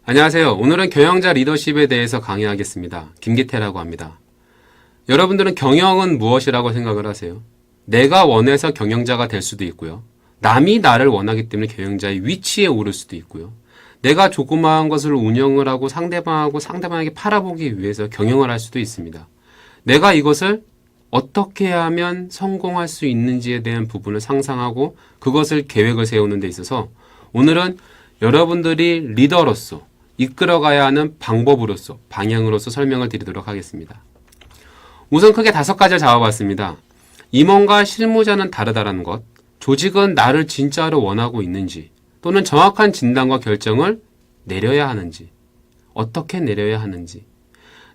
안녕하세요. 오늘은 경영자 리더십에 대해서 강의하겠습니다. 김기태라고 합니다. 여러분들은 경영은 무엇이라고 생각을 하세요? 내가 원해서 경영자가 될 수도 있고요. 남이 나를 원하기 때문에 경영자의 위치에 오를 수도 있고요. 내가 조그마한 것을 운영을 하고 상대방에게 팔아보기 위해서 경영을 할 수도 있습니다. 내가 이것을 어떻게 하면 성공할 수 있는지에 대한 부분을 상상하고 그것을 계획을 세우는 데 있어서 오늘은 여러분들이 리더로서 이끌어가야 하는 방법으로서 방향으로서 설명을 드리도록 하겠습니다. 우선 크게 5가지를 잡아봤습니다. 임원과 실무자는 다르다는 것, 조직은 나를 진짜로 원하고 있는지 또는 정확한 진단과 결정을 내려야 하는지, 어떻게 내려야 하는지,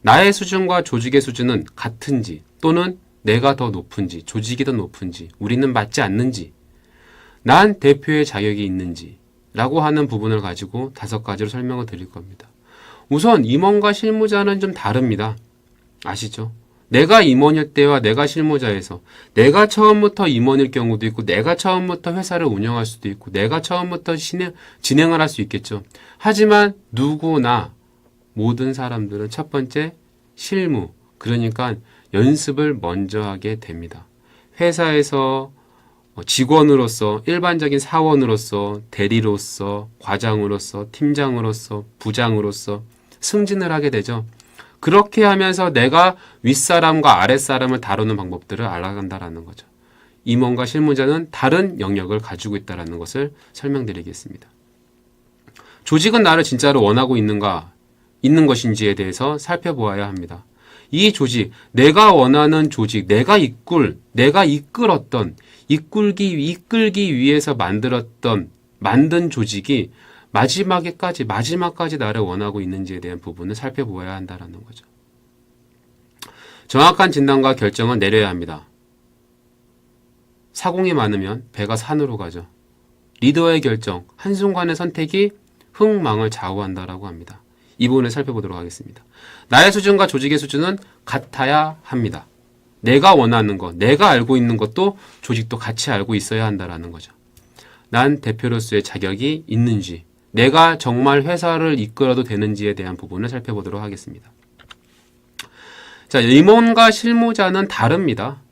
나의 수준과 조직의 수준은 같은지 또는 내가 더 높은지, 조직이 더 높은지, 우리는 맞지 않는지, 난 대표의 자격이 있는지 라고 하는 부분을 가지고 5가지로 설명을 드릴 겁니다. 우선 임원과 실무자는 좀 다릅니다. 아시죠? 내가 임원일 때와 내가 실무자에서 내가 처음부터 임원일 경우도 있고 내가 처음부터 회사를 운영할 수도 있고 내가 처음부터 진행을 할 수 있겠죠. 하지만 누구나 모든 사람들은 첫 번째 실무, 그러니까 연습을 먼저 하게 됩니다. 회사에서 직원으로서, 일반적인 사원으로서, 대리로서, 과장으로서, 팀장으로서, 부장으로서 승진을 하게 되죠. 그렇게 하면서 내가 윗사람과 아랫사람을 다루는 방법들을 알아간다는 거죠. 임원과 실무자는 다른 영역을 가지고 있다는 것을 설명드리겠습니다. 조직은 나를 진짜로 원하고 있는 것인지에 대해서 살펴보아야 합니다. 이 조직, 내가 원하는 조직, 내가 이끌었던, 이끌기 위해서 만든 조직이 마지막까지 나를 원하고 있는지에 대한 부분을 살펴보아야 한다는 거죠. 정확한 진단과 결정을 내려야 합니다. 사공이 많으면 배가 산으로 가죠. 리더의 결정, 한순간의 선택이 흥망을 좌우한다라고 합니다. 이 부분을 살펴보도록 하겠습니다. 나의 수준과 조직의 수준은 같아야 합니다. 내가 원하는 것, 내가 알고 있는 것도 조직도 같이 알고 있어야 한다는 거죠. 난 대표로서의 자격이 있는지, 내가 정말 회사를 이끌어도 되는지에 대한 부분을 살펴보도록 하겠습니다. 자, 임원과 실무자는 다릅니다.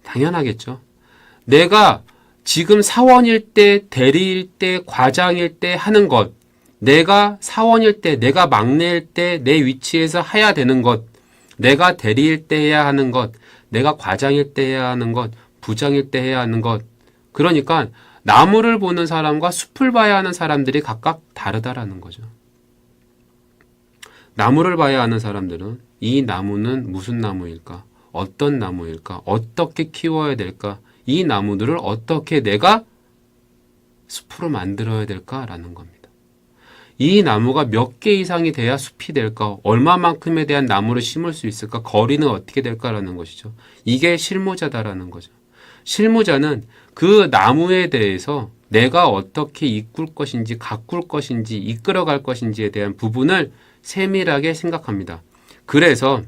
당연하겠죠. 내가 지금 사원일 때, 대리일 때, 과장일 때 하는 것, 내가 사원일 때, 내가 막내일 때 내 위치에서 해야 되는 것, 내가 대리일 때 해야 하는 것, 내가 과장일 때 해야 하는 것, 부장일 때 해야 하는 것. 그러니까 나무를 보는 사람과 숲을 봐야 하는 사람들이 각각 다르다라는 거죠. 나무를 봐야 하는 사람들은 이 나무는 무슨 나무일까? 어떤 나무일까? 어떻게 키워야 될까? 이 나무들을 어떻게 내가 숲으로 만들어야 될까라는 겁니다. 이 나무가 몇 개 이상이 돼야 숲이 될까? 얼마만큼에 대한 나무를 심을 수 있을까? 거리는 어떻게 될까라는 것이죠. 이게 실무자다라는 거죠. 실무자는 그 나무에 대해서 내가 어떻게 이끌 것인지, 가꿀 것인지, 이끌어갈 것인지에 대한 부분을 세밀하게 생각합니다. 그래서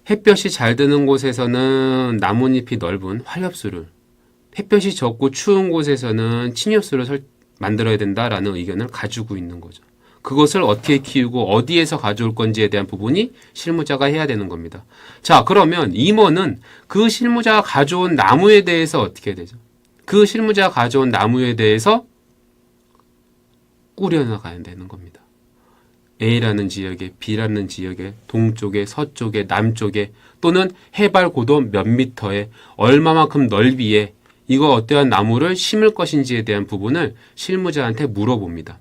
햇볕이 잘 드는 곳에서는 나뭇잎이 넓은 화엽수를, 햇볕이 적고 추운 곳에서는 침엽수를 만들어야 된다라는 의견을 가지고 있는 거죠. 그것을 어떻게 키우고 어디에서 가져올 건지에 대한 부분이 실무자가 해야 되는 겁니다. 자, 그러면 임원은 그 실무자가 가져온 나무에 대해서 어떻게 해야 되죠? 그 실무자가 가져온 나무에 대해서 꾸려나가야 되는 겁니다. A라는 지역에, B라는 지역에, 동쪽에, 서쪽에, 남쪽에, 또는 해발 고도 몇 미터에, 얼마만큼 넓이에 이거 어떠한 나무를 심을 것인지에 대한 부분을 실무자한테 물어봅니다.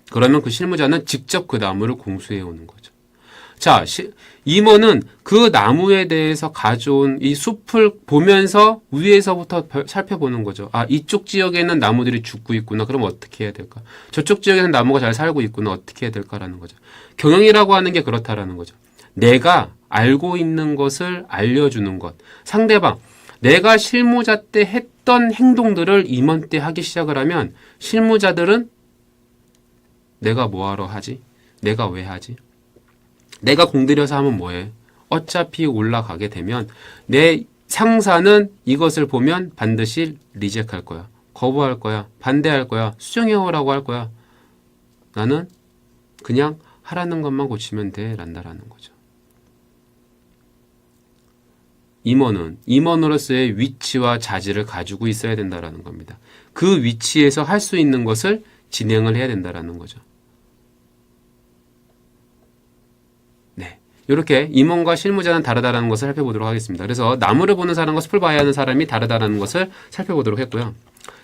그러면 그 실무자는 직접 그 나무를 공수해 오는 거죠. 자, 임원은 그 나무에 대해서 가져온 이 숲을 보면서 위에서부터 살펴보는 거죠. 아, 이쪽 지역에는 나무들이 죽고 있구나. 그럼 어떻게 해야 될까? 저쪽 지역에는 나무가 잘 살고 있구나. 어떻게 해야 될까라는 거죠. 경영이라고 하는 게 그렇다라는 거죠. 내가 알고 있는 것을 알려주는 것. 상대방, 내가 실무자 때 했던 행동들을 임원 때 하기 시작을 하면 실무자들은 내가 뭐하러 하지? 내가 왜 하지? 내가 공들여서 하면 뭐해? 어차피 올라가게 되면 내 상사는 이것을 보면 반드시 리젝할 거야. 거부할 거야. 반대할 거야. 수정해오라고 할 거야. 나는 그냥 하라는 것만 고치면 돼 란다라는 거죠. 임원은 임원으로서의 위치와 자질을 가지고 있어야 된다라는 겁니다. 그 위치에서 할 수 있는 것을 진행을 해야 된다라는 거죠. 네, 이렇게 임원과 실무자는 다르다라는 것을 살펴보도록 하겠습니다. 그래서 나무를 보는 사람과 숲을 봐야 하는 사람이 다르다라는 것을 살펴보도록 했고요.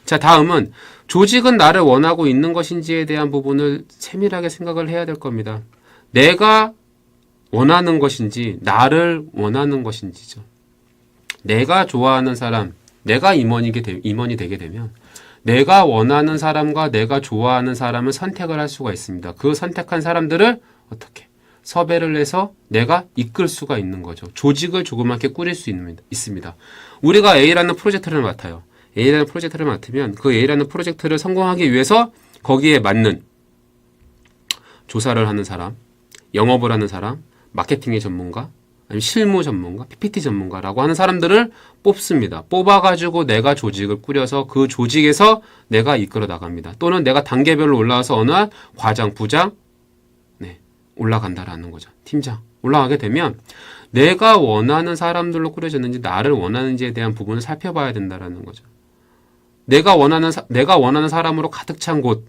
자, 다음은 조직은 나를 원하고 있는 것인지에 대한 부분을 세밀하게 생각을 해야 될 겁니다. 내가 원하는 것인지 나를 원하는 것인지죠. 내가 좋아하는 사람, 내가 임원이 되게 되면 내가 원하는 사람과 내가 좋아하는 사람을 선택을 할 수가 있습니다. 그 선택한 사람들을 어떻게 섭외를 해서 내가 이끌 수가 있는 거죠. 조직을 조그맣게 꾸릴 수 있습니다. 우리가 A라는 프로젝트를 맡아요. A라는 프로젝트를 맡으면 그 A라는 프로젝트를 성공하기 위해서 거기에 맞는 조사를 하는 사람, 영업을 하는 사람, 마케팅의 전문가, 아니면 실무 전문가, PPT 전문가라고 하는 사람들을 뽑습니다. 뽑아가지고 내가 조직을 꾸려서 그 조직에서 내가 이끌어 나갑니다. 또는 내가 단계별로 올라와서 어느 한 과장, 부장, 올라간다라는 거죠. 팀장. 올라가게 되면 내가 원하는 사람들로 꾸려졌는지 나를 원하는지에 대한 부분을 살펴봐야 된다라는 거죠. 내가 원하는 사람으로 가득 찬 곳,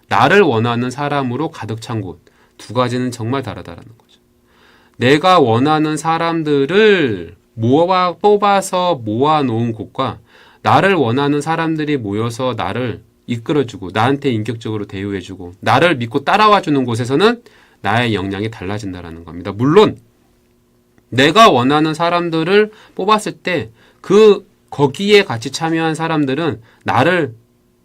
나를 원하는 사람으로 가득 찬 곳, 두 가지는 정말 다르다라는 거죠. 내가 원하는 사람들을 뽑아서 모아놓은 곳과 나를 원하는 사람들이 모여서 나를 이끌어주고 나한테 인격적으로 대우해주고 나를 믿고 따라와주는 곳에서는 나의 역량이 달라진다라는 겁니다. 물론 내가 원하는 사람들을 뽑았을 때 거기에 같이 참여한 사람들은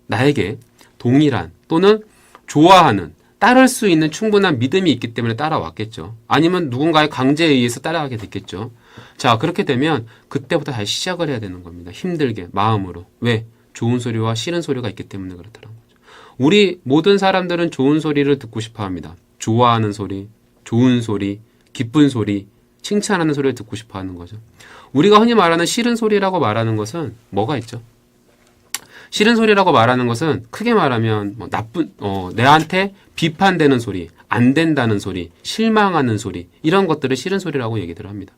나에게 동일한 또는 좋아하는 따를 수 있는 충분한 믿음이 있기 때문에 따라왔겠죠. 아니면 누군가의 강제에 의해서 따라가게 됐겠죠. 자, 그렇게 되면 그때부터 다시 시작을 해야 되는 겁니다. 힘들게, 마음으로. 왜? 좋은 소리와 싫은 소리가 있기 때문에 그렇다는 거죠. 우리 모든 사람들은 좋은 소리를 듣고 싶어 합니다. 좋아하는 소리, 좋은 소리, 기쁜 소리, 칭찬하는 소리를 듣고 싶어 하는 거죠. 우리가 흔히 말하는 싫은 소리라고 말하는 것은 뭐가 있죠? 싫은 소리라고 말하는 것은 크게 말하면 내한테 비판되는 소리, 안 된다는 소리, 실망하는 소리, 이런 것들을 싫은 소리라고 얘기들 합니다.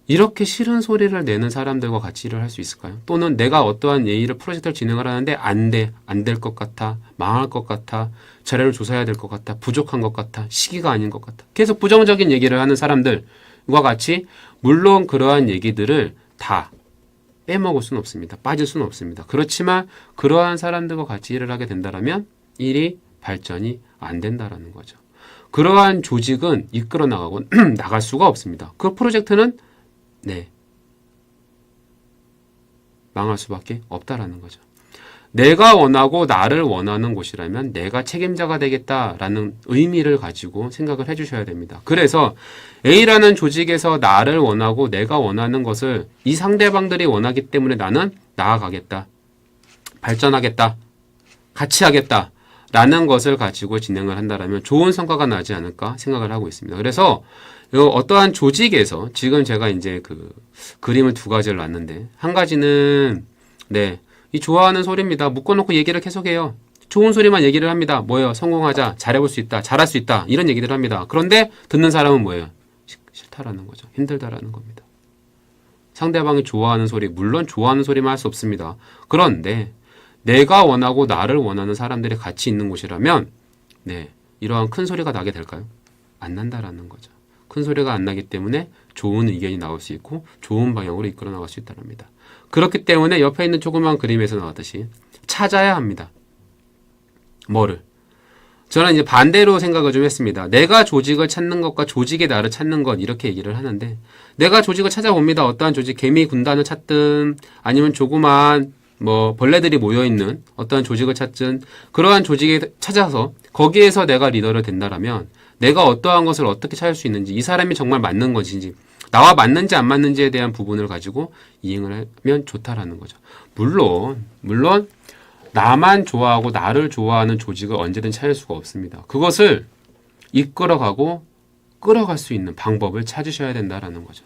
이렇게 싫은 소리를 내는 사람들과 같이 일을 할 수 있을까요? 또는 내가 어떠한 프로젝트를 진행을 하는데 안 될 것 같아, 망할 것 같아, 자료를 조사해야 될 것 같아, 부족한 것 같아, 시기가 아닌 것 같아. 계속 부정적인 얘기를 하는 사람들과 같이 물론 그러한 얘기들을 다 빼먹을 수는 없습니다. 빠질 수는 없습니다. 그렇지만 그러한 사람들과 같이 일을 하게 된다면 일이 발전이 안 된다라는 거죠. 그러한 조직은 이끌어 나가고 나갈 수가 없습니다. 그 프로젝트는 망할 수밖에 없다라는 거죠. 내가 원하고 나를 원하는 곳이라면 내가 책임자가 되겠다라는 의미를 가지고 생각을 해주셔야 됩니다. 그래서 A라는 조직에서 나를 원하고 내가 원하는 것을 이 상대방들이 원하기 때문에 나는 나아가겠다, 발전하겠다, 같이 하겠다 라는 것을 가지고 진행을 한다면 좋은 성과가 나지 않을까 생각을 하고 있습니다. 그래서 어떠한 조직에서 지금 제가 이제 그림을 두 가지를 놨는데 한 가지는 이 좋아하는 소리입니다. 묶어놓고 얘기를 계속해요. 좋은 소리만 얘기를 합니다. 뭐예요? 성공하자, 잘해볼 수 있다, 잘할 수 있다 이런 얘기들을 합니다. 그런데 듣는 사람은 뭐예요? 싫다라는 거죠. 힘들다라는 겁니다. 상대방이 좋아하는 소리, 물론 좋아하는 소리만 할 수 없습니다. 그런데 내가 원하고 나를 원하는 사람들이 같이 있는 곳이라면 이러한 큰 소리가 나게 될까요? 안 난다라는 거죠. 큰 소리가 안 나기 때문에 좋은 의견이 나올 수 있고 좋은 방향으로 이끌어 나갈 수 있답니다. 그렇기 때문에 옆에 있는 조그만 그림에서 나왔듯이 찾아야 합니다. 뭐를? 저는 이제 반대로 생각을 좀 했습니다. 내가 조직을 찾는 것과 조직이 나를 찾는 것 이렇게 얘기를 하는데 내가 조직을 찾아봅니다. 어떠한 조직, 개미 군단을 찾든 아니면 조그만 벌레들이 모여있는 어떠한 조직을 찾든 그러한 조직에 찾아서 거기에서 내가 리더를 된다라면 내가 어떠한 것을 어떻게 찾을 수 있는지 이 사람이 정말 맞는 것인지 나와 맞는지 안 맞는지에 대한 부분을 가지고 이행을 하면 좋다라는 거죠. 물론 나만 좋아하고 나를 좋아하는 조직을 언제든 찾을 수가 없습니다. 그것을 이끌어가고 끌어갈 수 있는 방법을 찾으셔야 된다라는 거죠.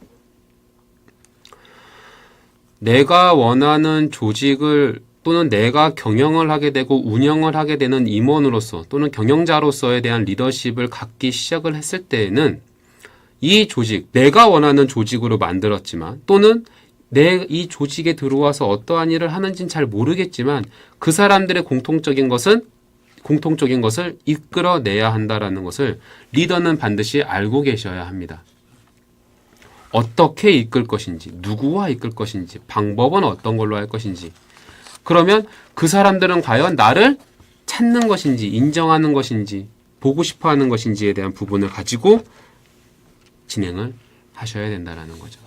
내가 원하는 조직을 또는 내가 경영을 하게 되고 운영을 하게 되는 임원으로서 또는 경영자로서에 대한 리더십을 갖기 시작을 했을 때에는 이 조직, 내가 원하는 조직으로 만들었지만 또는 이 조직에 들어와서 어떠한 일을 하는지는 잘 모르겠지만 그 사람들의 공통적인 것을 이끌어내야 한다라는 것을 리더는 반드시 알고 계셔야 합니다. 어떻게 이끌 것인지, 누구와 이끌 것인지, 방법은 어떤 걸로 할 것인지. 그러면 그 사람들은 과연 나를 찾는 것인지, 인정하는 것인지, 보고 싶어 하는 것인지에 대한 부분을 가지고 진행을 하셔야 된다는 거죠.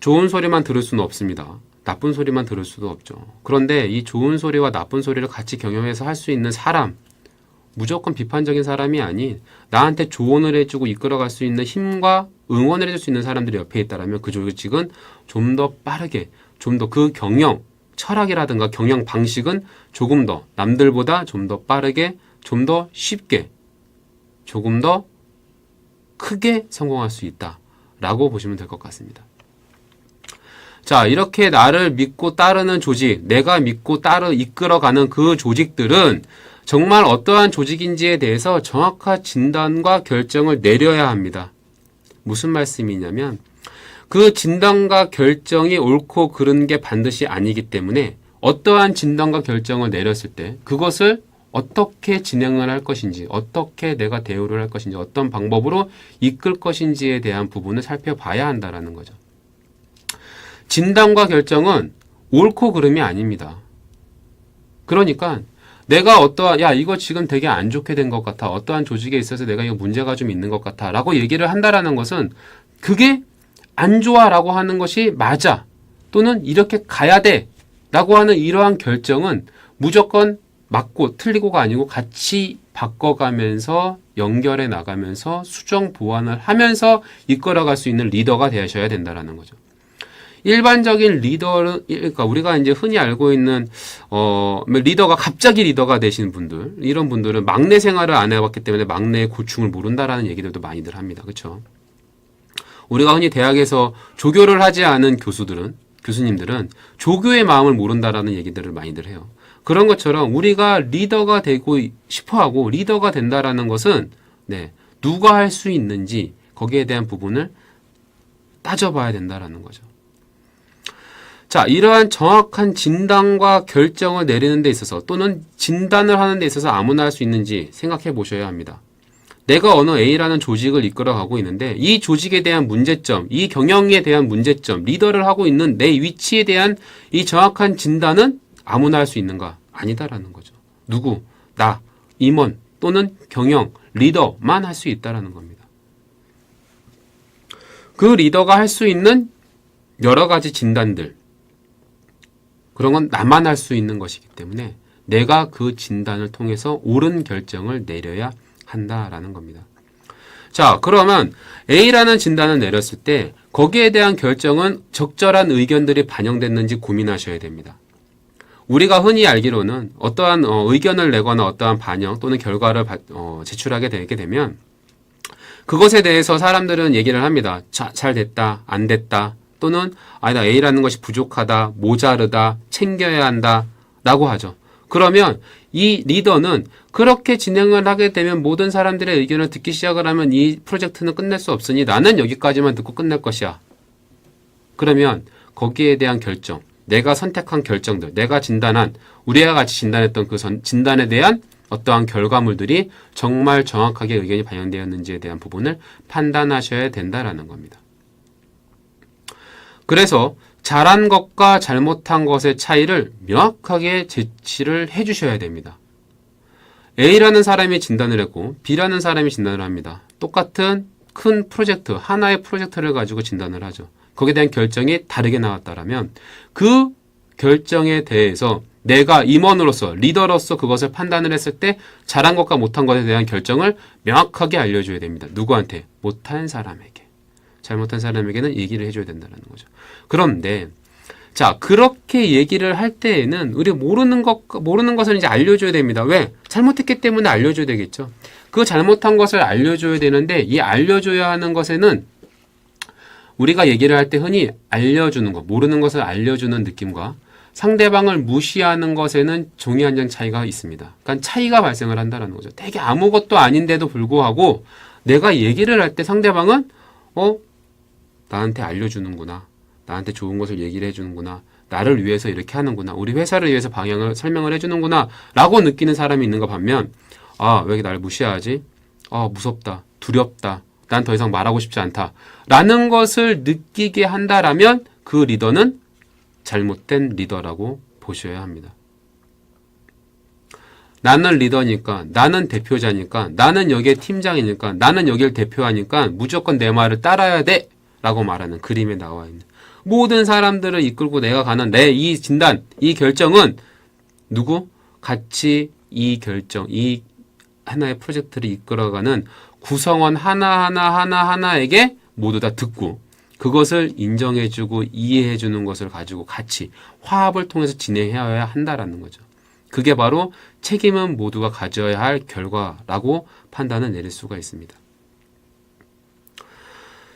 좋은 소리만 들을 수는 없습니다. 나쁜 소리만 들을 수도 없죠. 그런데 이 좋은 소리와 나쁜 소리를 같이 경영해서 할 수 있는 사람, 무조건 비판적인 사람이 아닌 나한테 조언을 해주고 이끌어갈 수 있는 힘과 응원을 해줄 수 있는 사람들이 옆에 있다면 그 조직은 좀 더 빠르게, 좀 더 그 경영 철학이라든가 경영 방식은 조금 더 남들보다 좀 더 빠르게, 좀 더 쉽게, 조금 더 크게 성공할 수 있다라고 보시면 될 것 같습니다. 자, 이렇게 나를 믿고 따르는 조직, 내가 믿고 이끌어가는 그 조직들은 정말 어떠한 조직인지에 대해서 정확한 진단과 결정을 내려야 합니다. 무슨 말씀이냐면 그 진단과 결정이 옳고 그른 게 반드시 아니기 때문에 어떠한 진단과 결정을 내렸을 때 그것을 어떻게 진행을 할 것인지, 어떻게 내가 대우를 할 것인지, 어떤 방법으로 이끌 것인지에 대한 부분을 살펴봐야 한다는 거죠. 진단과 결정은 옳고 그름이 아닙니다. 그러니까 내가 이거 지금 되게 안 좋게 된 것 같아. 어떠한 조직에 있어서 내가 이거 문제가 좀 있는 것 같아. 라고 얘기를 한다라는 것은 그게 안 좋아 라고 하는 것이 맞아. 또는 이렇게 가야 돼. 라고 하는 이러한 결정은 무조건 맞고 틀리고가 아니고 같이 바꿔가면서 연결해 나가면서 수정 보완을 하면서 이끌어갈 수 있는 리더가 되셔야 된다는 거죠. 일반적인 리더는, 그러니까 우리가 이제 흔히 알고 있는, 리더가 갑자기 리더가 되시는 분들, 이런 분들은 막내 생활을 안 해봤기 때문에 막내의 고충을 모른다라는 얘기들도 많이들 합니다. 그렇죠? 우리가 흔히 대학에서 조교를 하지 않은 교수님들은 조교의 마음을 모른다라는 얘기들을 많이들 해요. 그런 것처럼 우리가 리더가 되고 싶어하고 리더가 된다라는 것은, 누가 할 수 있는지 거기에 대한 부분을 따져봐야 된다라는 거죠. 자, 이러한 정확한 진단과 결정을 내리는 데 있어서 또는 진단을 하는 데 있어서 아무나 할 수 있는지 생각해 보셔야 합니다. 내가 어느 A라는 조직을 이끌어가고 있는데 이 조직에 대한 문제점, 이 경영에 대한 문제점, 리더를 하고 있는 내 위치에 대한 이 정확한 진단은 아무나 할 수 있는가? 아니다라는 거죠. 누구? 나, 임원 또는 경영, 리더만 할 수 있다라는 겁니다. 그 리더가 할 수 있는 여러 가지 진단들, 그런 건 나만 할 수 있는 것이기 때문에 내가 그 진단을 통해서 옳은 결정을 내려야 한다라는 겁니다. 자, 그러면 A라는 진단을 내렸을 때 거기에 대한 결정은 적절한 의견들이 반영됐는지 고민하셔야 됩니다. 우리가 흔히 알기로는 어떠한 의견을 내거나 어떠한 반영 또는 결과를 제출하게 되게 되면 그것에 대해서 사람들은 얘기를 합니다. 잘 됐다, 안 됐다, 또는 아니다, A라는 것이 부족하다, 모자르다, 챙겨야 한다 라고 하죠. 그러면 이 리더는 그렇게 진행을 하게 되면 모든 사람들의 의견을 듣기 시작을 하면 이 프로젝트는 끝낼 수 없으니 나는 여기까지만 듣고 끝낼 것이야. 그러면 거기에 대한 결정, 내가 선택한 결정들, 내가 진단한, 우리가 같이 진단했던 그 진단에 대한 어떠한 결과물들이 정말 정확하게 의견이 반영되었는지에 대한 부분을 판단하셔야 된다라는 겁니다. 그래서 잘한 것과 잘못한 것의 차이를 명확하게 제시를 해주셔야 됩니다. A라는 사람이 진단을 했고 B라는 사람이 진단을 합니다. 똑같은 큰 프로젝트, 하나의 프로젝트를 가지고 진단을 하죠. 거기에 대한 결정이 다르게 나왔다라면 그 결정에 대해서 내가 임원으로서, 리더로서 그것을 판단을 했을 때 잘한 것과 못한 것에 대한 결정을 명확하게 알려줘야 됩니다. 누구한테? 못한 사람에게. 잘못한 사람에게는 얘기를 해줘야 된다는 거죠. 그런데 자, 그렇게 얘기를 할 때에는 우리 모르는 것을 이제 알려줘야 됩니다. 왜? 잘못했기 때문에 알려줘야 되겠죠. 그 잘못한 것을 알려줘야 되는데 이 알려줘야 하는 것에는 우리가 얘기를 할 때 흔히 알려주는 것, 모르는 것을 알려주는 느낌과 상대방을 무시하는 것에는 종이 한 장 차이가 있습니다. 그러니까 차이가 발생을 한다는 거죠. 되게 아무것도 아닌데도 불구하고 내가 얘기를 할 때 상대방은 나한테 알려주는구나. 나한테 좋은 것을 얘기를 해주는구나. 나를 위해서 이렇게 하는구나. 우리 회사를 위해서 방향을 설명을 해주는구나. 라고 느끼는 사람이 있는가 반면 왜 이렇게 나를 무시하지? 무섭다. 두렵다. 난 더 이상 말하고 싶지 않다. 라는 것을 느끼게 한다라면 그 리더는 잘못된 리더라고 보셔야 합니다. 나는 리더니까, 나는 대표자니까, 나는 여기의 팀장이니까, 나는 여기를 대표하니까 무조건 내 말을 따라야 돼! 라고 말하는 그림에 나와 있는 모든 사람들을 이끌고 내가 가는 내 이 진단, 이 결정은 누구? 같이 이 결정, 이 하나의 프로젝트를 이끌어가는 구성원 하나하나에게 모두 다 듣고 그것을 인정해주고 이해해주는 것을 가지고 같이 화합을 통해서 진행해야 한다라는 거죠. 그게 바로 책임은 모두가 가져야 할 결과라고 판단을 내릴 수가 있습니다.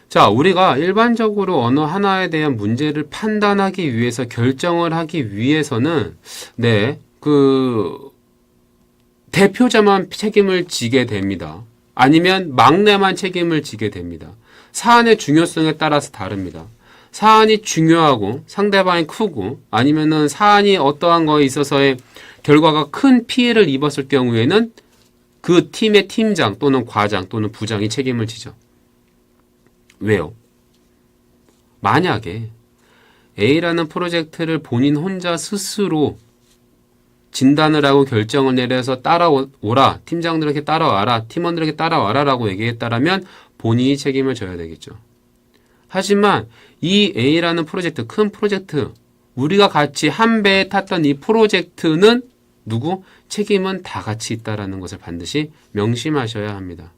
자, 우리가 일반적으로 어느 하나에 대한 문제를 판단하기 위해서 결정을 하기 위해서는 대표자만 책임을 지게 됩니다. 아니면 막내만 책임을 지게 됩니다. 사안의 중요성에 따라서 다릅니다. 사안이 중요하고 상대방이 크고 아니면은 사안이 어떠한 거에 있어서의 결과가 큰 피해를 입었을 경우에는 그 팀의 팀장 또는 과장 또는 부장이 책임을 지죠. 왜요? 만약에 A라는 프로젝트를 본인 혼자 스스로 진단을 하고 결정을 내려서 따라오라, 팀장들에게 따라와라, 팀원들에게 따라와라 라고 얘기했다라면 본인이 책임을 져야 되겠죠. 하지만 이 A라는 프로젝트, 큰 프로젝트, 우리가 같이 한 배에 탔던 이 프로젝트는 누구? 책임은 다 같이 있다라는 것을 반드시 명심하셔야 합니다.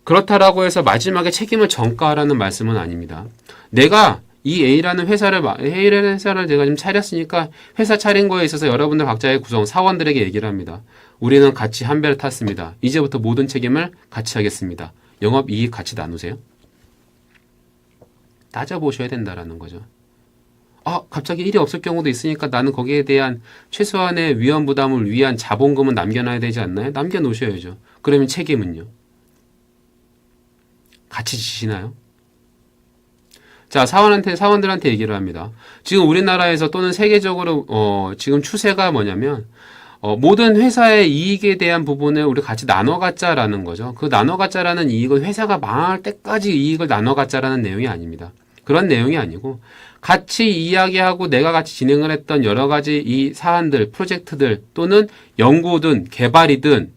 그렇다라고 해서 마지막에 책임을 전가하라는 말씀은 아닙니다. 내가 이 A라는 회사를 제가 지금 차렸으니까 회사 차린 거에 있어서 여러분들 각자의 구성, 사원들에게 얘기를 합니다. 우리는 같이 한 배를 탔습니다. 이제부터 모든 책임을 같이 하겠습니다. 영업이익 같이 나누세요. 따져보셔야 된다라는 거죠. 갑자기 일이 없을 경우도 있으니까 나는 거기에 대한 최소한의 위험 부담을 위한 자본금은 남겨놔야 되지 않나요? 남겨놓으셔야죠. 그러면 책임은요? 같이 지시나요? 자, 사원들한테 얘기를 합니다. 지금 우리나라에서 또는 세계적으로 지금 추세가 뭐냐면 모든 회사의 이익에 대한 부분을 우리 같이 나눠 갖자라는 거죠. 그 나눠 갖자라는 이익은 회사가 망할 때까지 이익을 나눠 갖자라는 내용이 아닙니다. 그런 내용이 아니고 같이 이야기하고 내가 같이 진행을 했던 여러 가지 이 사안들, 프로젝트들 또는 연구든 개발이든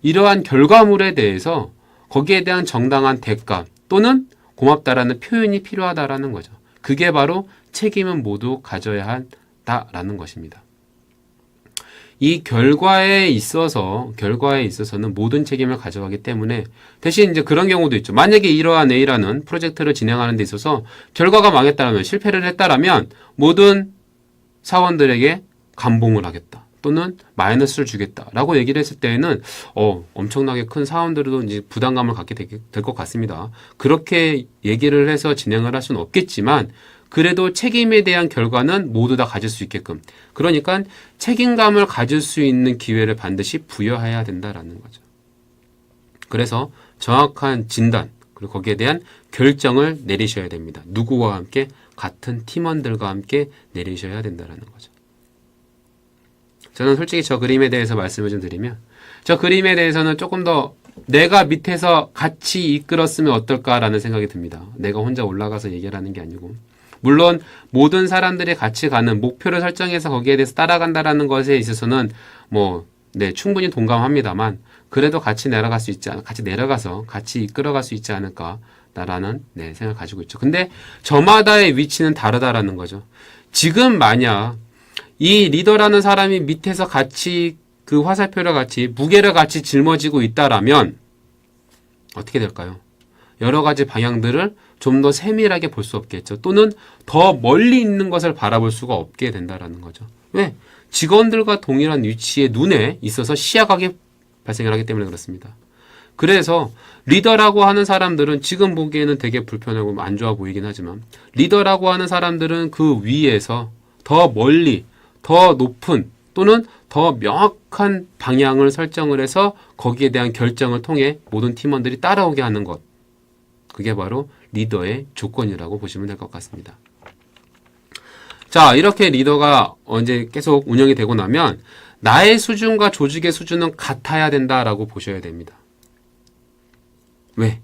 이러한 결과물에 대해서 거기에 대한 정당한 대가 또는 고맙다라는 표현이 필요하다라는 거죠. 그게 바로 책임은 모두 가져야 한다라는 것입니다. 이 결과에 있어서는 모든 책임을 가져가기 때문에 대신 이제 그런 경우도 있죠. 만약에 이러한 A라는 프로젝트를 진행하는 데 있어서 결과가 망했다라면, 실패를 했다라면 모든 사원들에게 감봉을 하겠다. 또는 마이너스를 주겠다라고 얘기를 했을 때에는 엄청나게 큰 사원들도 이제 부담감을 갖게 될 것 같습니다. 그렇게 얘기를 해서 진행을 할 수는 없겠지만 그래도 책임에 대한 결과는 모두 다 가질 수 있게끔, 그러니까 책임감을 가질 수 있는 기회를 반드시 부여해야 된다라는 거죠. 그래서 정확한 진단 그리고 거기에 대한 결정을 내리셔야 됩니다. 누구와 함께? 같은 팀원들과 함께 내리셔야 된다라는 거죠. 저는 솔직히 저 그림에 대해서 말씀을 좀 드리면, 저 그림에 대해서는 조금 더 내가 밑에서 같이 이끌었으면 어떨까라는 생각이 듭니다. 내가 혼자 올라가서 얘기를 하는 게 아니고, 물론 모든 사람들이 같이 가는 목표를 설정해서 거기에 대해서 따라간다라는 것에 있어서는 충분히 동감합니다만, 그래도 같이 내려가서 같이 이끌어갈 수 있지 않을까라는 생각을 가지고 있죠. 근데 저마다의 위치는 다르다라는 거죠. 지금 만약 이 리더라는 사람이 밑에서 같이 그 화살표를 같이 무게를 같이 짊어지고 있다라면 어떻게 될까요? 여러 가지 방향들을 좀 더 세밀하게 볼 수 없겠죠. 또는 더 멀리 있는 것을 바라볼 수가 없게 된다라는 거죠. 왜? 직원들과 동일한 위치에 눈에 있어서 시야각이 발생을 하기 때문에 그렇습니다. 그래서 리더라고 하는 사람들은 지금 보기에는 되게 불편하고 안 좋아 보이긴 하지만 리더라고 하는 사람들은 그 위에서 더 멀리 더 높은 또는 더 명확한 방향을 설정을 해서 거기에 대한 결정을 통해 모든 팀원들이 따라오게 하는 것. 그게 바로 리더의 조건이라고 보시면 될 것 같습니다. 자, 이렇게 리더가 이제 계속 운영이 되고 나면 나의 수준과 조직의 수준은 같아야 된다라고 보셔야 됩니다. 왜?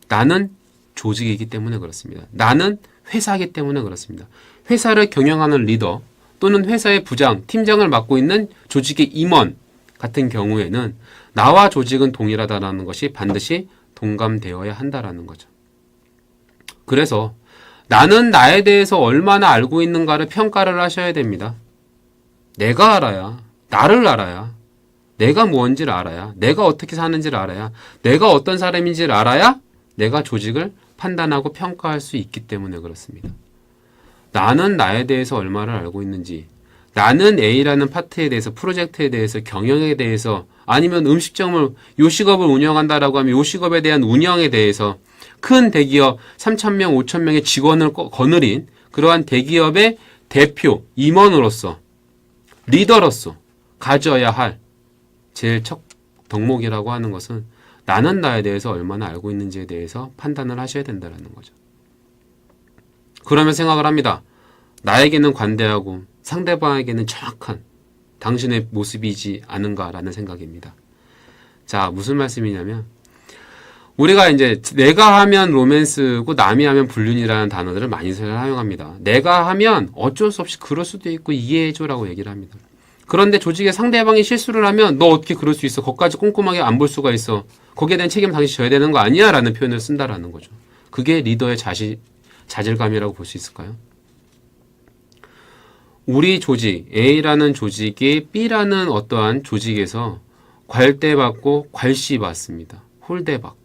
나는 조직이기 때문에 그렇습니다. 나는 회사이기 때문에 그렇습니다. 회사를 경영하는 리더 또는 회사의 부장, 팀장을 맡고 있는 조직의 임원 같은 경우에는 나와 조직은 동일하다는 것이 반드시 동감되어야 한다라는 거죠. 그래서 나는 나에 대해서 얼마나 알고 있는가를 평가를 하셔야 됩니다. 내가 알아야, 나를 알아야, 내가 뭔지를 알아야, 내가 어떻게 사는지를 알아야, 내가 어떤 사람인지를 알아야 내가 조직을 판단하고 평가할 수 있기 때문에 그렇습니다. 나는 나에 대해서 얼마를 알고 있는지, 나는 A라는 파트에 대해서, 프로젝트에 대해서, 경영에 대해서, 아니면 음식점을, 요식업을 운영한다라고 하면 요식업에 대한 운영에 대해서 큰 대기업 3,000명, 5,000명의 직원을 거느린 그러한 대기업의 대표, 임원으로서, 리더로서 가져야 할 제일 첫 덕목이라고 하는 것은 나는 나에 대해서 얼마나 알고 있는지에 대해서 판단을 하셔야 된다는 거죠. 그러면 생각을 합니다. 나에게는 관대하고 상대방에게는 정확한 당신의 모습이지 않은가라는 생각입니다. 자, 무슨 말씀이냐면 우리가 이제 내가 하면 로맨스고 남이 하면 불륜이라는 단어들을 많이 사용합니다. 내가 하면 어쩔 수 없이 그럴 수도 있고 이해해줘라고 얘기를 합니다. 그런데 조직에 상대방이 실수를 하면 너 어떻게 그럴 수 있어? 거기까지 꼼꼼하게 안 볼 수가 있어. 거기에 대한 책임 당신이 져야 되는 거 아니야? 라는 표현을 쓴다라는 거죠. 그게 리더의 자질감이라고 볼 수 있을까요? 우리 조직, A라는 조직이 B라는 어떠한 조직에서 괄대받고 괄시받습니다. 홀대받고.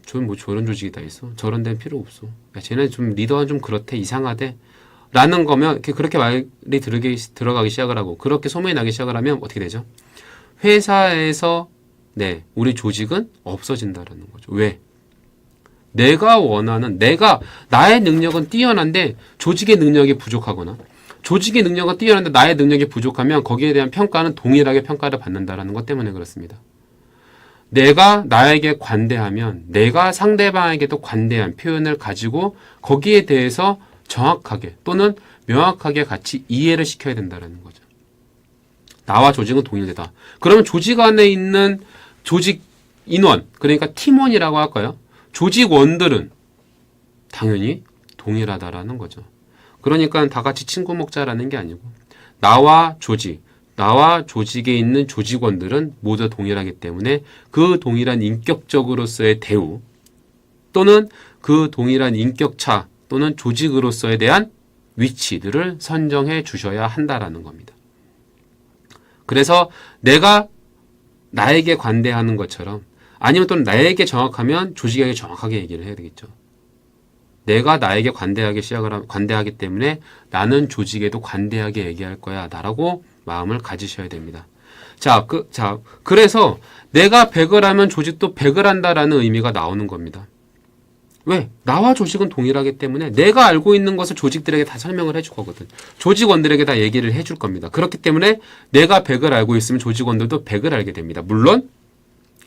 저는 뭐 저런 조직이 다 있어? 저런 데는 필요 없어. 야, 쟤네 좀 리더가 좀 그렇대, 이상하대. 라는 거면 그렇게 말이 들어가기 시작을 하고 그렇게 소문이 나기 시작을 하면 어떻게 되죠? 회사에서 우리 조직은 없어진다라는 거죠. 왜? 내가 원하는 나의 능력은 뛰어난데 조직의 능력이 부족하거나 조직의 능력은 뛰어난데 나의 능력이 부족하면 거기에 대한 평가는 동일하게 평가를 받는다라는 것 때문에 그렇습니다. 내가 나에게 관대하면 내가 상대방에게도 관대한 표현을 가지고 거기에 대해서 정확하게 또는 명확하게 같이 이해를 시켜야 된다는 거죠. 나와 조직은 동일하다. 그러면 조직 안에 있는 조직 인원, 그러니까 팀원이라고 할까요? 조직원들은 당연히 동일하다라는 거죠. 그러니까 다 같이 친구 먹자라는 게 아니고 나와 조직에 있는 조직원들은 모두 동일하기 때문에 그 동일한 인격적으로서의 대우 또는 그 동일한 인격차 또는 조직으로서에 대한 위치들을 선정해 주셔야 한다라는 겁니다. 그래서 내가 나에게 관대하는 것처럼 아니면 또는 나에게 정확하면 조직에게 정확하게 얘기를 해야 되겠죠. 내가 나에게 관대하기 때문에 나는 조직에도 관대하게 얘기할 거야. 나라고 마음을 가지셔야 됩니다. 그래서 내가 100을 하면 조직도 100을 한다라는 의미가 나오는 겁니다. 왜? 나와 조직은 동일하기 때문에 내가 알고 있는 것을 조직들에게 다 설명을 해줄 거거든. 조직원들에게 다 얘기를 해줄 겁니다. 그렇기 때문에 내가 100을 알고 있으면 조직원들도 100을 알게 됩니다. 물론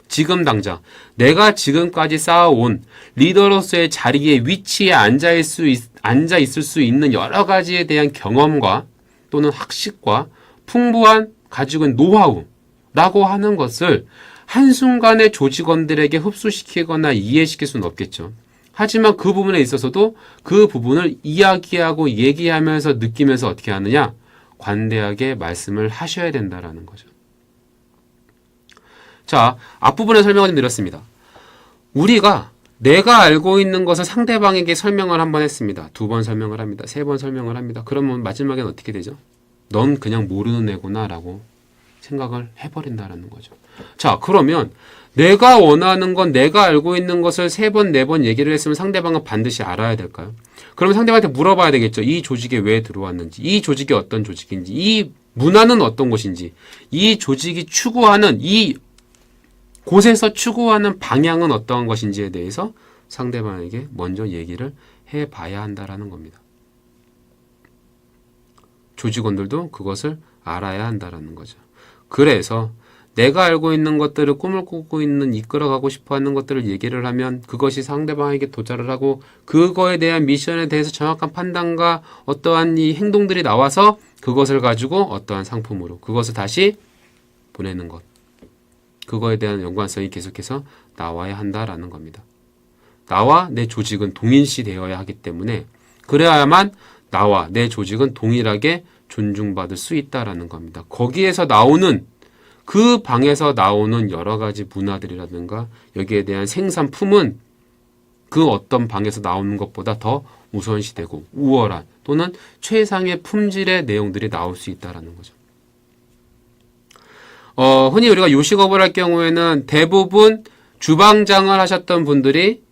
지금 당장 내가 지금까지 쌓아온 리더로서의 자리에 위치에 앉아 있을 수 있는 여러 가지에 대한 경험과 또는 학식과 풍부한 가지고 있는 노하우라고 하는 것을 한순간에 조직원들에게 흡수시키거나 이해시킬 수는 없겠죠. 하지만 그 부분에 있어서도 그 부분을 이야기하고 얘기하면서 느끼면서 어떻게 하느냐? 관대하게 말씀을 하셔야 된다라는 거죠. 자, 앞부분에 설명을 좀 드렸습니다. 우리가 내가 알고 있는 것을 상대방에게 설명을 한 번 했습니다. 2번 설명을 합니다. 3번 설명을 합니다. 그러면 마지막엔 어떻게 되죠? 넌 그냥 모르는 애구나 라고 생각을 해버린다라는 거죠. 자, 그러면 내가 원하는 건 내가 알고 있는 것을 3번, 4번 얘기를 했으면 상대방은 반드시 알아야 될까요? 그러면 상대방한테 물어봐야 되겠죠. 이 조직에 왜 들어왔는지, 이 조직이 어떤 조직인지, 이 문화는 어떤 곳인지, 이 조직이 추구하는 이 곳에서 추구하는 방향은 어떠한 것인지에 대해서 상대방에게 먼저 얘기를 해봐야 한다라는 겁니다. 조직원들도 그것을 알아야 한다라는 거죠. 그래서 내가 알고 있는 것들을 꿈을 꾸고 있는 이끌어가고 싶어하는 것들을 얘기를 하면 그것이 상대방에게 도달을 하고 그거에 대한 미션에 대해서 정확한 판단과 어떠한 이 행동들이 나와서 그것을 가지고 어떠한 상품으로 그것을 다시 보내는 것. 그거에 대한 연관성이 계속해서 나와야 한다라는 겁니다. 나와 내 조직은 동일시 되어야 하기 때문에 그래야만 나와 내 조직은 동일하게 존중받을 수 있다라는 겁니다. 거기에서 나오는 그 방에서 나오는 여러 가지 문화들이라든가 여기에 대한 생산품은 그 어떤 방에서 나오는 것보다 더 우선시되고 우월한 또는 최상의 품질의 내용들이 나올 수 있다라는 거죠. 흔히 우리가 요식업을 할 경우에는 대부분 주방장을 하셨던 분들이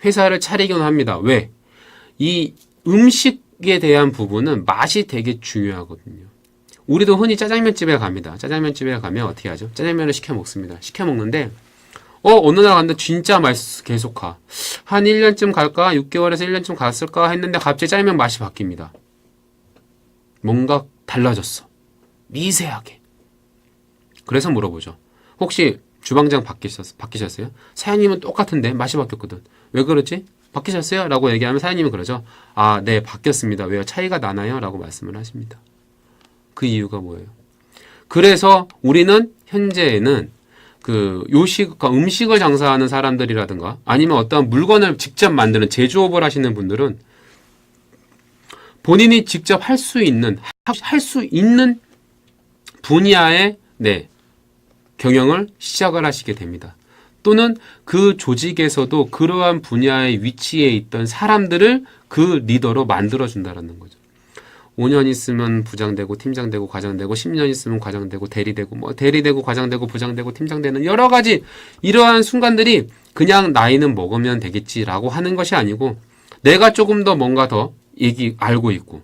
회사를 차리곤 합니다. 왜? 이 음식에 대한 부분은 맛이 되게 중요하거든요. 우리도 흔히 짜장면집에 갑니다. 짜장면집에 가면 어떻게 하죠? 짜장면을 시켜 먹습니다. 시켜 먹는데 어느 날 갔는데 진짜 맛있어. 계속 가. 한 1년쯤 갈까? 6개월에서 1년쯤 갔을까? 했는데 갑자기 짜장면 맛이 바뀝니다. 뭔가 달라졌어. 미세하게. 그래서 물어보죠. 혹시 주방장 바뀌셨어요? 사장님은 똑같은데 맛이 바뀌었거든. 왜 그러지? 바뀌셨어요? 라고 얘기하면 사장님은 그러죠. 아, 네, 바뀌었습니다. 왜요? 차이가 나나요? 라고 말씀을 하십니다. 그 이유가 뭐예요? 그래서 우리는 현재에는 그 음식을 장사하는 사람들이라든가 아니면 어떤 물건을 직접 만드는 제조업을 하시는 분들은 본인이 직접 할 수 있는 분야의 경영을 시작을 하시게 됩니다. 또는 그 조직에서도 그러한 분야의 위치에 있던 사람들을 그 리더로 만들어준다는 거죠. 5년 있으면 부장 되고 팀장 되고 과장 되고 10년 있으면 과장 되고 대리 되고 과장 되고 부장 되고 팀장 되는 여러 가지 이러한 순간들이 그냥 나이는 먹으면 되겠지라고 하는 것이 아니고 내가 조금 더 뭔가 더 알고 있고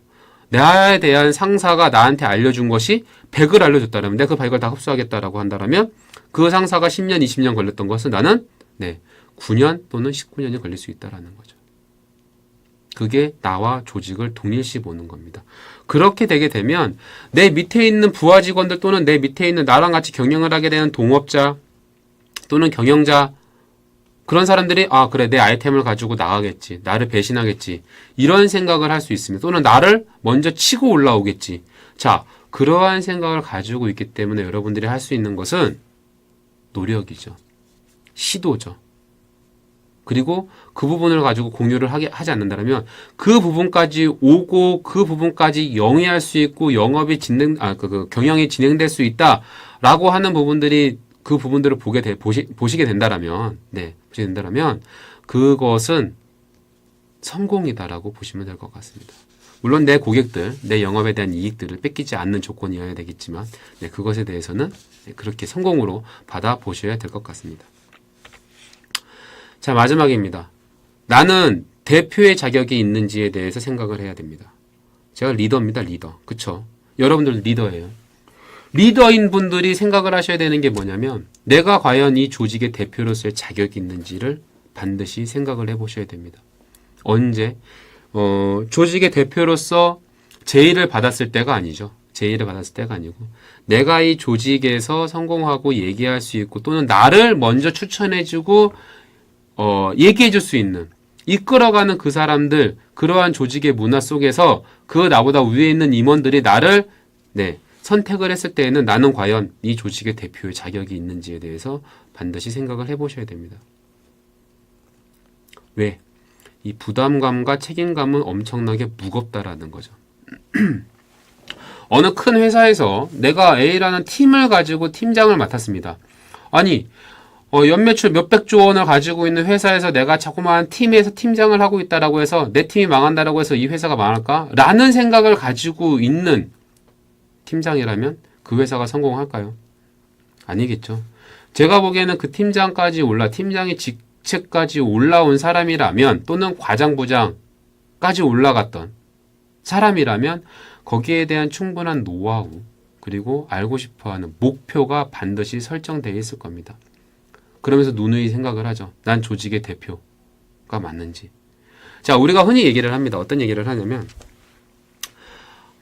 나에 대한 상사가 나한테 알려준 것이 100을 알려줬다면 내가 그 100을 다 흡수하겠다라고 한다면 그 상사가 10년, 20년 걸렸던 것은 나는 9년 또는 19년이 걸릴 수 있다라는 거죠. 그게 나와 조직을 동일시 보는 겁니다. 그렇게 되게 되면 내 밑에 있는 부하 직원들 또는 내 밑에 있는 나랑 같이 경영을 하게 되는 동업자 또는 경영자 그런 사람들이 아 그래 내 아이템을 가지고 나가겠지. 나를 배신하겠지. 이런 생각을 할 수 있습니다. 또는 나를 먼저 치고 올라오겠지. 자, 그러한 생각을 가지고 있기 때문에 여러분들이 할 수 있는 것은 노력이죠. 시도죠. 그리고 그 부분을 가지고 공유를 하지 않는다면 그 부분까지 오고 그 부분까지 영위할 수 있고 영업이 경영이 진행될 수 있다라고 하는 부분들이 그 부분들을 보시게 된다라면 그것은 성공이다라고 보시면 될 것 같습니다. 물론 내 고객들, 내 영업에 대한 이익들을 뺏기지 않는 조건이어야 되겠지만 그것에 대해서는 그렇게 성공으로 받아보셔야 될 것 같습니다. 자, 마지막입니다. 나는 대표의 자격이 있는지에 대해서 생각을 해야 됩니다. 제가 리더입니다. 리더. 그쵸? 여러분들 리더예요. 리더인 분들이 생각을 하셔야 되는 게 뭐냐면 내가 과연 이 조직의 대표로서의 자격이 있는지를 반드시 생각을 해보셔야 됩니다. 언제? 조직의 대표로서 제의를 받았을 때가 아니죠. 제의를 받았을 때가 아니고 내가 이 조직에서 성공하고 얘기할 수 있고 또는 나를 먼저 추천해주고 얘기해줄 수 있는 이끌어가는 그 사람들 그러한 조직의 문화 속에서 그 나보다 위에 있는 임원들이 나를 선택을 했을 때에는 나는 과연 이 조직의 대표의 자격이 있는지에 대해서 반드시 생각을 해보셔야 됩니다. 왜? 이 부담감과 책임감은 엄청나게 무겁다라는 거죠. 어느 큰 회사에서 내가 A라는 팀을 가지고 팀장을 맡았습니다. 아니 연매출 몇백조 원을 가지고 있는 회사에서 내가 자꾸만 팀에서 팀장을 하고 있다라고 해서 내 팀이 망한다라고 해서 이 회사가 망할까? 라는 생각을 가지고 있는 팀장이라면 그 회사가 성공할까요? 아니겠죠. 제가 보기에는 그 팀장의 직책까지 올라온 사람이라면 또는 과장부장까지 올라갔던 사람이라면 거기에 대한 충분한 노하우 그리고 알고 싶어하는 목표가 반드시 설정되어 있을 겁니다. 그러면서 누누이 생각을 하죠. 난 조직의 대표가 맞는지. 자, 우리가 흔히 얘기를 합니다. 어떤 얘기를 하냐면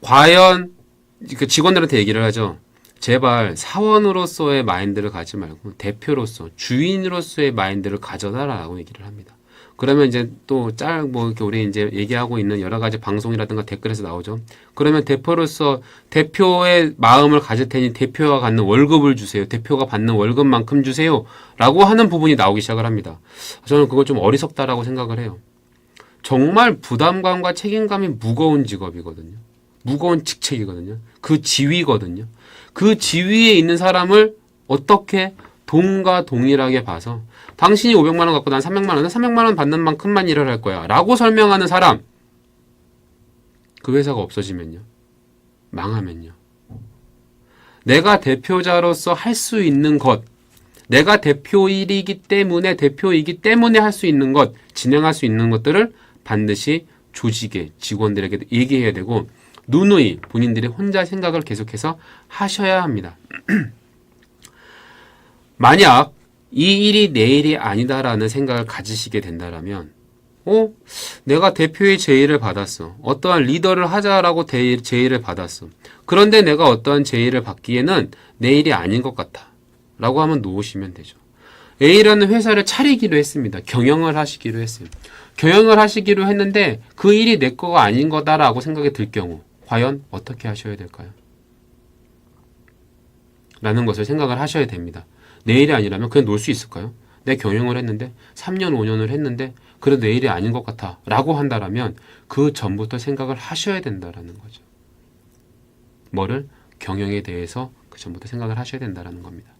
과연 그 직원들한테 얘기를 하죠. 제발 사원으로서의 마인드를 가지 말고 대표로서 주인으로서의 마인드를 가져다라고 얘기를 합니다. 그러면 이제 또 이렇게 우리 이제 얘기하고 있는 여러 가지 방송이라든가 댓글에서 나오죠. 그러면 대표로서 대표의 마음을 가질 테니 대표가 갖는 월급을 주세요. 대표가 받는 월급만큼 주세요. 라고 하는 부분이 나오기 시작을 합니다. 저는 그걸 좀 어리석다라고 생각을 해요. 정말 부담감과 책임감이 무거운 직업이거든요. 무거운 직책이거든요. 그 지위거든요. 그 지위에 있는 사람을 어떻게 동과 동일하게 봐서 당신이 500만 원 갖고 난 300만 원은 300만 원 받는 만큼만 일을 할 거야 라고 설명하는 사람, 그 회사가 없어지면요, 망하면요, 내가 대표자로서 할 수 있는 것, 내가 대표이기 때문에 할 수 있는 것, 진행할 수 있는 것들을 반드시 조직에, 직원들에게 얘기해야 되고 누누이 본인들이 혼자 생각을 계속해서 하셔야 합니다. 만약 이 일이 내 일이 아니다라는 생각을 가지시게 된다라면, 내가 대표의 제의를 받았어. 어떠한 리더를 하자라고 제의를 받았어. 그런데 내가 어떠한 제의를 받기에는 내 일이 아닌 것 같아. 라고 하면 놓으시면 되죠. A라는 회사를 차리기로 했습니다. 경영을 하시기로 했어요. 경영을 하시기로 했는데 그 일이 내 거가 아닌 거다라고 생각이 들 경우 과연 어떻게 하셔야 될까요? 라는 것을 생각을 하셔야 됩니다. 내 일이 아니라면 그냥 놀 수 있을까요? 내 경영을 했는데 3년 5년을 했는데 그래도 내 일이 아닌 것 같아 라고 한다라면 그 전부터 생각을 하셔야 된다라는 거죠. 뭐를? 경영에 대해서 그 전부터 생각을 하셔야 된다라는 겁니다.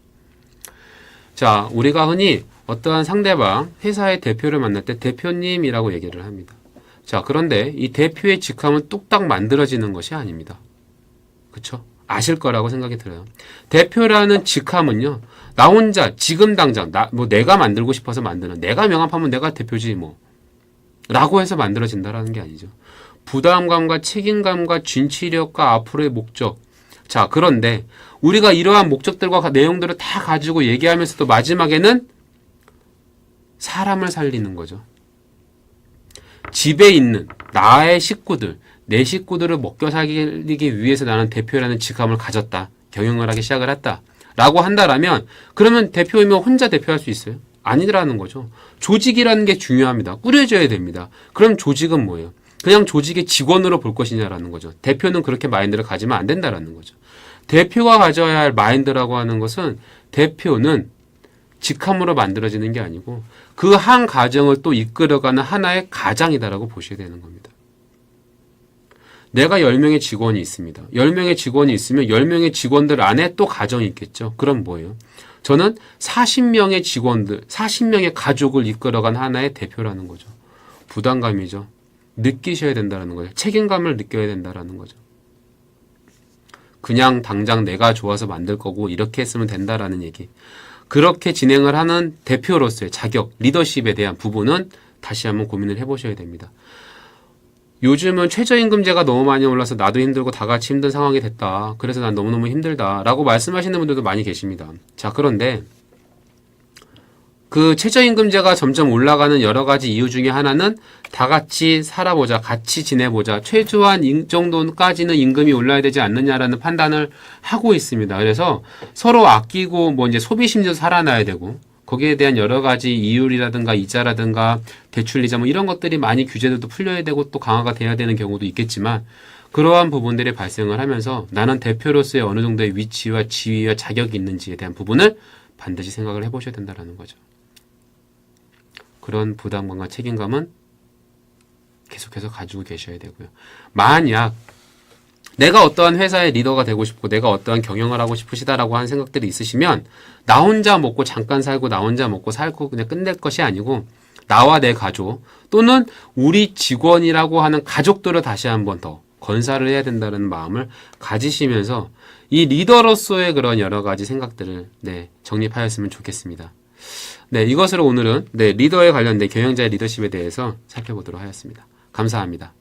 자, 우리가 흔히 어떠한 상대방, 회사의 대표를 만날 때 대표님이라고 얘기를 합니다. 자, 그런데 이 대표의 직함은 뚝딱 만들어지는 것이 아닙니다. 그쵸? 아실 거라고 생각이 들어요. 대표라는 직함은요, 나 혼자 지금 당장 내가 만들고 싶어서 만드는, 내가 명함하면 내가 대표지 뭐 라고 해서 만들어진다라는 게 아니죠. 부담감과 책임감과 진취력과 앞으로의 목적. 자, 그런데 우리가 이러한 목적들과 내용들을 다 가지고 얘기하면서도 마지막에는 사람을 살리는 거죠. 집에 있는 나의 식구들, 내 식구들을 먹여 살리기 위해서 나는 대표라는 직함을 가졌다. 경영을 하기 시작을 했다. 라고 한다라면, 그러면 대표이면 혼자 대표할 수 있어요? 아니라는 거죠. 조직이라는 게 중요합니다. 꾸려져야 됩니다. 그럼 조직은 뭐예요? 그냥 조직의 직원으로 볼 것이냐라는 거죠. 대표는 그렇게 마인드를 가지면 안 된다라는 거죠. 대표가 가져야 할 마인드라고 하는 것은, 대표는 직함으로 만들어지는 게 아니고 그 한 가정을 또 이끌어가는 하나의 가장이다라고 보셔야 되는 겁니다. 내가 10명의 직원이 있습니다. 10명의 직원이 있으면 10명의 직원들 안에 또 가정이 있겠죠. 그럼 뭐예요? 저는 40명의 직원들, 40명의 가족을 이끌어간 하나의 대표라는 거죠. 부담감이죠. 느끼셔야 된다는 거죠. 책임감을 느껴야 된다는 거죠. 그냥 당장 내가 좋아서 만들 거고 이렇게 했으면 된다라는 얘기. 그렇게 진행을 하는 대표로서의 자격, 리더십에 대한 부분은 다시 한번 고민을 해보셔야 됩니다. 요즘은 최저임금제가 너무 많이 올라서 나도 힘들고 다 같이 힘든 상황이 됐다. 그래서 난 너무너무 힘들다. 라고 말씀하시는 분들도 많이 계십니다. 자, 그런데 그 최저임금제가 점점 올라가는 여러 가지 이유 중에 하나는 다 같이 살아보자, 같이 지내보자, 최소한 이 정도까지는 임금이 올라야 되지 않느냐라는 판단을 하고 있습니다. 그래서 서로 아끼고 뭐 이제 소비심도 살아나야 되고, 거기에 대한 여러 가지 이율이라든가 이자라든가 대출이자 뭐 이런 것들이 많이 규제들도 풀려야 되고 또 강화가 돼야 되는 경우도 있겠지만, 그러한 부분들이 발생을 하면서 나는 대표로서의 어느 정도의 위치와 지위와 자격이 있는지에 대한 부분을 반드시 생각을 해보셔야 된다는 거죠. 그런 부담감과 책임감은 계속해서 가지고 계셔야 되고요. 만약 내가 어떠한 회사의 리더가 되고 싶고 내가 어떠한 경영을 하고 싶으시다라고 하는 생각들이 있으시면, 나 혼자 먹고 잠깐 살고 나 혼자 먹고 살고 그냥 끝낼 것이 아니고 나와 내 가족 또는 우리 직원이라고 하는 가족들을 다시 한번 더 건사를 해야 된다는 마음을 가지시면서 이 리더로서의 그런 여러 가지 생각들을 정립하였으면 좋겠습니다. 이것으로 오늘은 리더에 관련된 경영자의 리더십에 대해서 살펴보도록 하였습니다. 감사합니다.